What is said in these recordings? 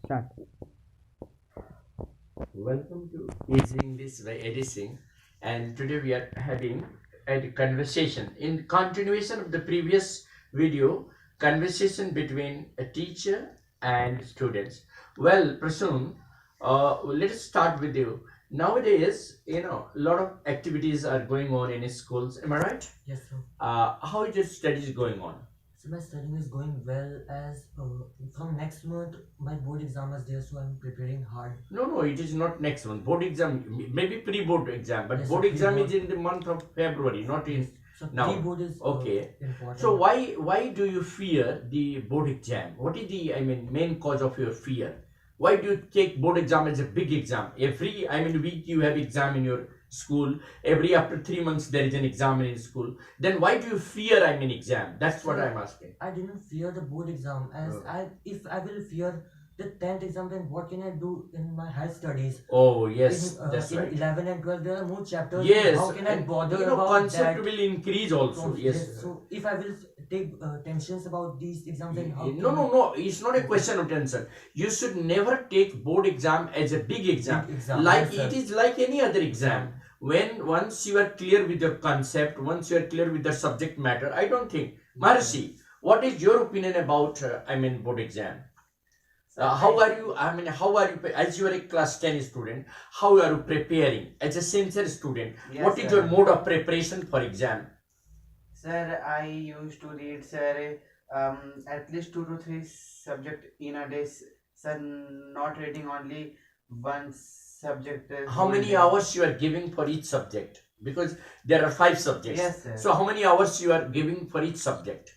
Start. Welcome to Easy English by Edising, and today we are having a conversation in continuation of the previous video, conversation between a teacher and students. Well, Prasoon, let's start with you. Nowadays, a lot of activities are going on in schools. Am I right? Yes, sir. How is your studies going on? So my studying is going well as from next month my board exam is there, so I'm preparing hard. No, it is not next month. Board exam, maybe pre-board exam, but Yes, board exam pre-board. is in the month of February, not in Yes. So now. pre-board is Okay. important. So why do you fear the board exam? What is the main cause of your fear? Why do you take board exam as a big exam? Every week you have exam in your school. Every after 3 months there is an exam in school. Then why do you fear exam? That's what I'm asking. I didn't fear the board exam as Oh. if I will fear the 10th exam, then what can I do in my high studies? Oh yes, In, that's in right. 11 and 12 there are more chapters. Yes, How can I and bother about concept that? will increase also. Yes. So if I will take tensions about these exams, then how No, can no. It's not a question of tension. You should never take board exam as a big exam. Big exam, Like yes, sir. it is like any other exam. When once you are clear with your concept, once you are clear with the subject matter, I don't think. Maharishi, what is your opinion about board exam? How are you? As you are a class 10 student? How are you preparing as a sincere student? Yes, What is sir. your mode of preparation for exam? Sir, I used to read, sir, at least 2 to 3 subject in a day. Sir, not reading only one subject. How many hours you are giving for each subject? Because there are 5 subjects. Yes, sir. So how many hours you are giving for each subject?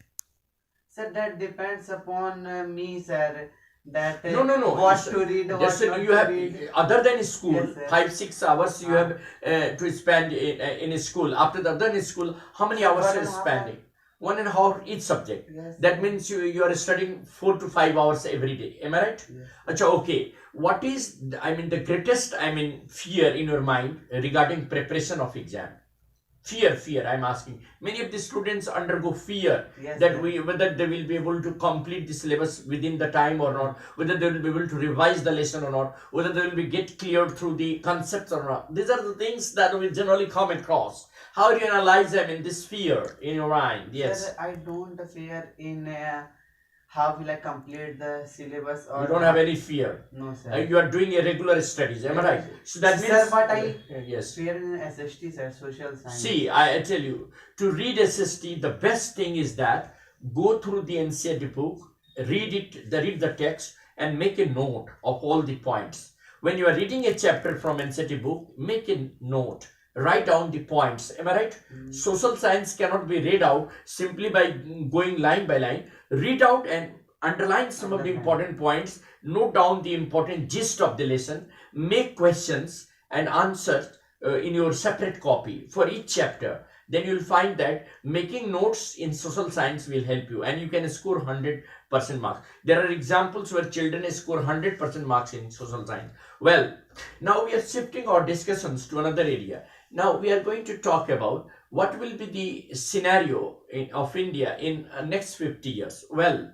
Sir, that depends upon me, sir. That No. what It's- to read, what Just not you to have read. other than school, Yes, sir. 5-6 hours you Ah. have to spend in school. After the other school, how many hours you are 1.5 spending? 1.5 each subject. Yes. That means you are studying 4 to 5 hours every day. Am I right? Yes. Acha, okay. What is the greatest fear in your mind regarding preparation of exam? Fear. I'm asking. Many of the students undergo fear Yes, that sir. whether they will be able to complete the syllabus within the time or not, whether they will be able to revise the lesson or not, whether they will be get cleared through the concepts or not. These are the things that we generally come across. How do you analyze them in this fear in your mind? Yes. Sir, I don't fear in how will I complete the syllabus or You don't have any fear. No, sir. You are doing a regular studies. Am I right? So that means. Sir, but I Yes. fear in SST, sir, social science. See, I tell you, to read SST, the best thing is that go through the NCERT book, read the text, and make a note of all the points. When you are reading a chapter from NCERT book, make a note. Write down the points. Am I right? Social science cannot be read out simply by going line by line. Read out and underline some of the important points. Note down the important gist of the lesson. Make questions and answers in your separate copy for each chapter. Then you'll find that making notes in social science will help you, and you can score 100% marks. There are examples where children score 100% marks in social science. Well, now we are shifting our discussions to another area. Now we are going to talk about what will be the scenario of India in next 50 years. Well,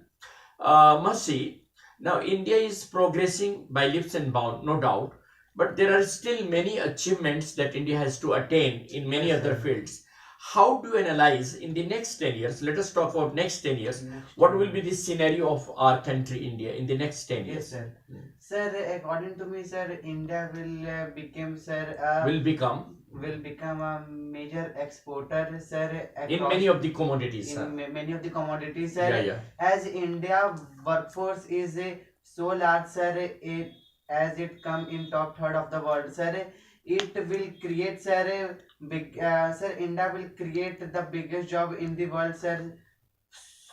Mercy, now India is progressing by leaps and bounds, no doubt, but there are still many achievements that India has to attain in many Yes, other sir. fields. How do you analyze in the next 10 years? Let us talk about next 10 years. Next What one. will be the scenario of our country, India, in the next 10 Yes, years? sir. Sir, according to me, sir, India will become, sir, Will become a major exporter, sir, in across many of the commodities. in many of the commodities, sir. Yeah. As India workforce is so large, sir, as it come in top third of the world, sir, it will create, sir, sir, India will create the biggest job in the world, sir,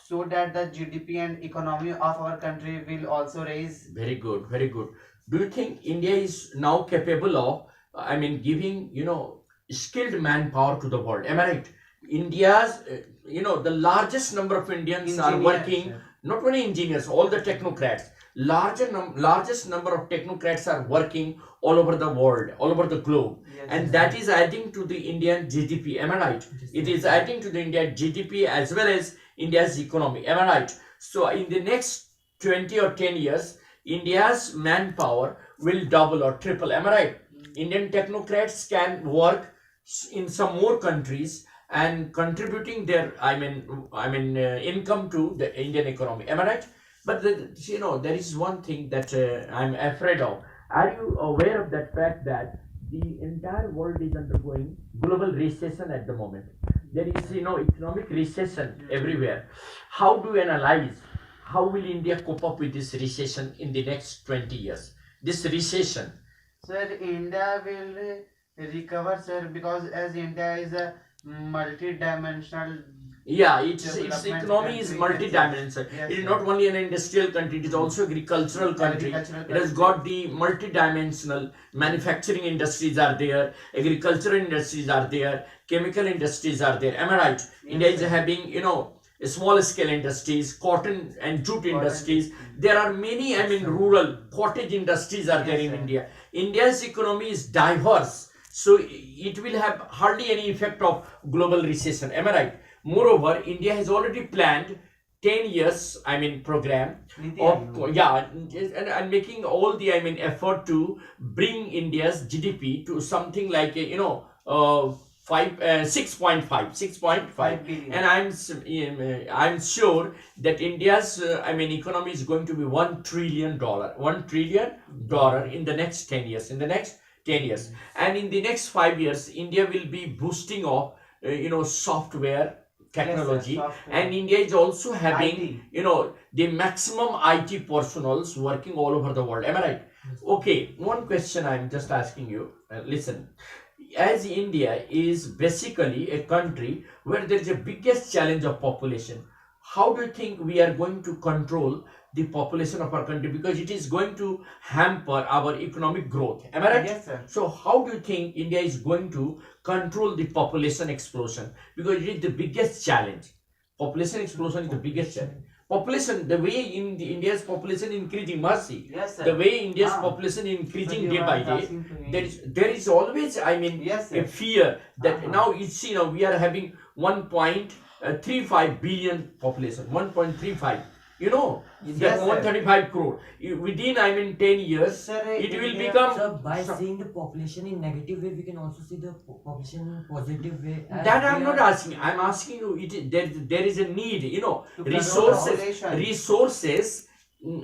so that the GDP and economy of our country will also raise. Very good, very good. Do you think India is now capable of, giving, skilled manpower to the world? Am I right? India's, the largest number of Indians are Engineers, working, sir. not only engineers, all the technocrats. Largest number of technocrats are working all over the world, all over the globe. Yes, And yes, that sir. is adding to the Indian GDP. Am I right? It is adding to the Indian GDP as well as India's economy. Am I right? So in the next 20 or 10 years, India's manpower will double or triple. Am I right? Indian technocrats can work in some more countries and contributing their, income to the Indian economy. Am I right? But there is one thing that I'm afraid of. Are you aware of that fact that the entire world is undergoing global recession at the moment? There is, economic recession everywhere. How do you analyze? How will India cope up with this recession in the next 20 years? This recession. Sir, India will recover, sir, because as India is a multi-dimensional Yeah, its development economy is country. multi-dimensional. Yes, It is sir. not only an industrial country; it is also agricultural country. Agricultural It has country. got the multi-dimensional manufacturing industries are there, agricultural industries are there, chemical industries are there. Am I right? India is sir. having small scale industries, cotton and jute industries. There are many, rural cottage industries are there Yes, in sir. India. India's economy is diverse, so it will have hardly any effect of global recession. Am I right? Moreover, India has already planned 10 years, program Niti of, Aayog. yeah, and making all the, effort to bring India's GDP to something like, 6.5. 5 billion. And I'm sure that India's, economy is going to be $1 trillion, $1 trillion in the next 10 years, And in the next 5 years, India will be boosting off, software technology, software. and India is also having IT. the maximum IT personnels working all over the world. Am I right? Okay, one question I'm just asking you. Listen, as India is basically a country where there is a biggest challenge of population, how do you think we are going to control the population of our country, because it is going to hamper our economic growth? Am I right? Yes, sir. So how do you think India is going to control the population explosion? Because it is the biggest challenge. Population explosion is the biggest challenge. Population, the way India's population increasing, mercy, Yes, sir. the way India's Ah. population increasing So day you by are day, asking to me. there is always, Yes, a sir. fear that Uh-huh. now it's, we are having 1.35 billion population, 1.35. That Yes, sir. 135 crore. Within, 10 years, Sir, it will India- become. So by seeing the population in negative way, we can also see the population in positive way. as That they I'm not are- asking. I'm asking you. There is a need. To control Resources. population. Resources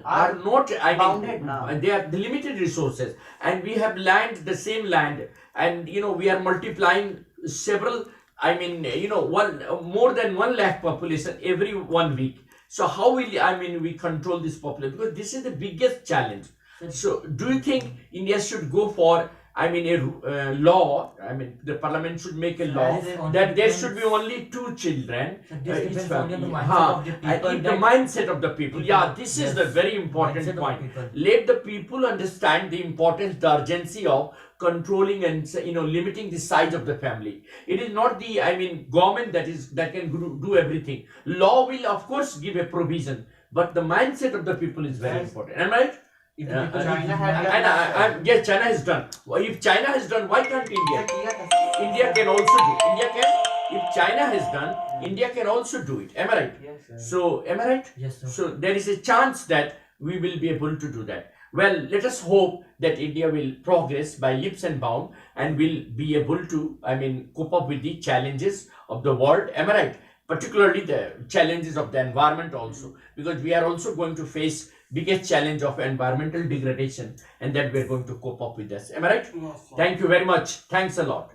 Are are not. bounded now. They are the limited resources, and we have land, the same land, and we are multiplying several. More than 1 lakh population every 1 week. So how will we control this population? Because this is the biggest challenge. So do you think India should go for a law? The parliament should make a law that there should be only 2 children. So this each depends only on the family. mindset of the And people if the that- mindset of the people. Yeah, this is the Yes, very mindset important of the point. people. Let the people understand the importance, the urgency of controlling and limiting the size of the family. It is not the government that can do everything. Law will of course give a provision, but the mindset of the people is very Yes. important. Am I right? If the Yeah, people China are had united- And yes, China has done. If China has done, why can't Sir, India? किया था. India can also do. India can. If China has done, India can also do it. Am I right? Yes, sir. So am I right? Yes, sir. So there is a chance that we will be able to do that. Well, let us hope that India will progress by leaps and bounds and will be able to, cope up with the challenges of the world. Am I right? Particularly the challenges of the environment also, because we are also going to face biggest challenge of environmental degradation, and that we are going to cope up with this. Am I right? Yes, sir. Thank you very much. Thanks a lot.